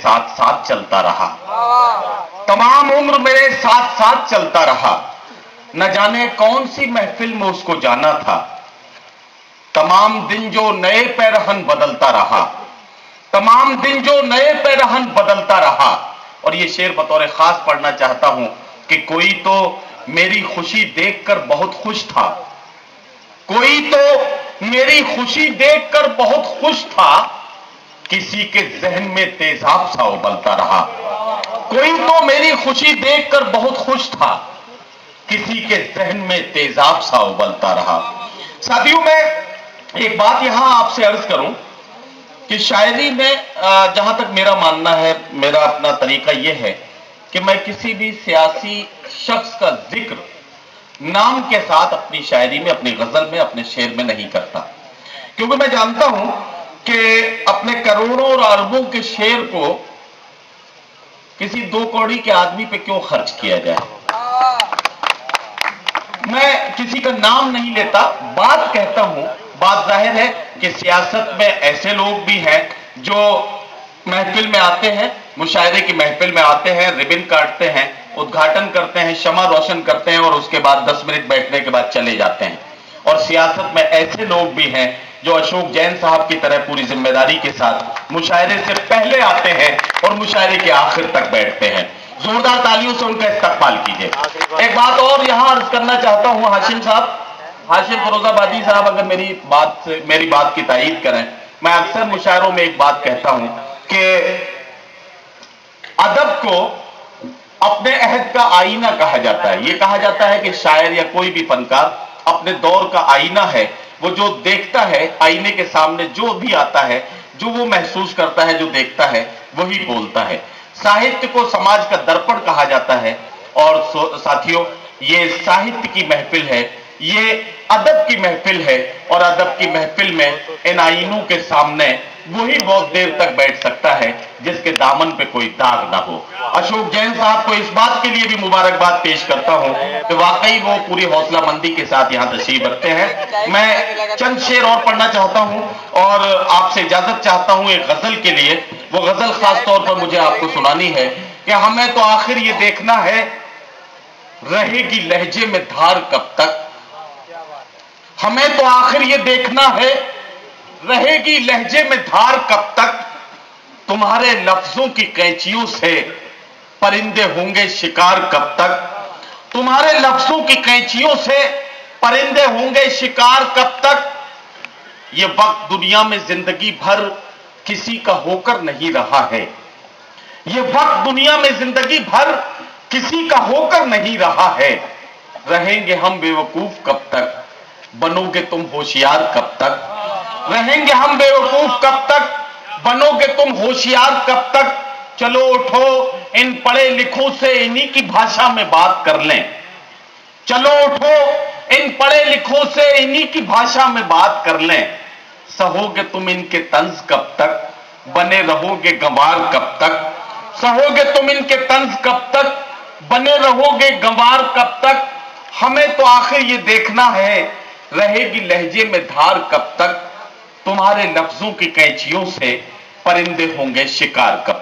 साथ साथ चलता रहा, तमाम उम्र मेरे साथ साथ चलता रहा। न जाने कौन सी महफिल में उसको जाना था, तमाम दिन जो नए पैरहन बदलता रहा, तमाम दिन जो नए पैरहन बदलता रहा। और ये शेर बतौर खास पढ़ना चाहता हूं कि कोई तो मेरी खुशी देखकर बहुत खुश था, कोई तो मेरी खुशी देखकर बहुत खुश था, किसी के जहन में तेजाब सा उबलता रहा। कोई तो मेरी खुशी देखकर बहुत खुश था, किसी के जहन में तेजाब सा उबलता रहा। साथियों, मैं एक बात यहां आपसे अर्ज करूं कि शायरी में जहां तक मेरा मानना है, मेरा अपना तरीका यह है कि मैं किसी भी सियासी शख्स का जिक्र नाम के साथ अपनी शायरी में, अपनी गजल में, अपने शेर में नहीं करता, क्योंकि मैं जानता हूं कि अपने करोड़ों और अरबों के शेर को किसी दो कौड़ी के आदमी पे क्यों खर्च किया जाए। मैं किसी का नाम नहीं लेता, बात कहता हूं। बात जाहिर है कि सियासत में ऐसे लोग भी हैं जो महफिल में आते हैं, मुशायरे की महफिल में आते हैं, रिबन काटते हैं, उद्घाटन करते हैं, शमा रोशन करते हैं और उसके बाद 10 मिनट बैठने के बाद चले जाते हैं। और सियासत में ऐसे लोग भी हैं जो अशोक जैन साहब की तरह पूरी जिम्मेदारी के साथ मुशायरे से पहले आते हैं और मुशायरे के आखिर तक बैठते हैं। जोरदार तालियों से उनका इस्तकबाल कीजिए। एक बात और यहां अर्ज करना चाहता हूं, हाशिम साहब, हाशिम फिरोजाबादी साहब, अगर मेरी बात की तायीद करें। मैं अक्सर मुशायरों में एक बात कहता हूं कि अदब को अपने अहद का आईना कहा जाता है। यह कहा जाता है कि शायर या कोई भी फनकार अपने दौर का आईना है। वो जो देखता है, आईने के सामने जो भी आता है, जो वो महसूस करता है, जो देखता है, वही बोलता है। साहित्य को समाज का दर्पण कहा जाता है। और साथियों, ये साहित्य की महफिल है, ये अदब की महफिल है, और अदब की महफिल में इन आईनों के सामने वही बहुत देर तक बैठ सकता है जिसके दामन पे कोई दाग ना हो। अशोक जैन साहब को इस बात के लिए भी मुबारकबाद पेश करता हूं कि वाकई वो पूरी हौसला मंदी के साथ यहां तशरीफ रखते हैं। मैं चंद शेर और पढ़ना चाहता हूं और आपसे इजाजत चाहता हूं एक गजल के लिए। वो गजल खास तौर पर मुझे आपको सुनानी है कि हमें तो आखिर ये देखना है, रहेगी लहजे में धार कब तक। हमें तो आखिर ये देखना है, रहेगी लहजे में धार कब तक। तुम्हारे लफ्जों की कैंचियों से परिंदे होंगे शिकार कब तक। तुम्हारे लफ्जों की कैंचियों से परिंदे होंगे शिकार कब तक। ये वक्त दुनिया में जिंदगी भर किसी का होकर नहीं रहा है। ये वक्त दुनिया में जिंदगी भर किसी का होकर नहीं रहा है। रहेंगे हम बेवकूफ कब तक, बनोगे तुम होशियार कब तक। रहेंगे हम बेवकूफ कब तक, बनोगे तुम होशियार कब तक। चलो उठो इन पढ़े लिखों से इन्हीं की भाषा में बात कर लें। चलो उठो इन पढ़े लिखों से इन्हीं की भाषा में बात कर लें। सहोगे तुम इनके तंज कब तक, बने रहोगे गंवार कब तक। सहोगे तुम इनके तंज कब तक, बने रहोगे गंवार कब तक। हमें तो आखिर ये देखना है, रहेगी लहजे में धार कब तक। तुम्हारे लफ्जों की कैंचियों से परिंदे होंगे शिकार कब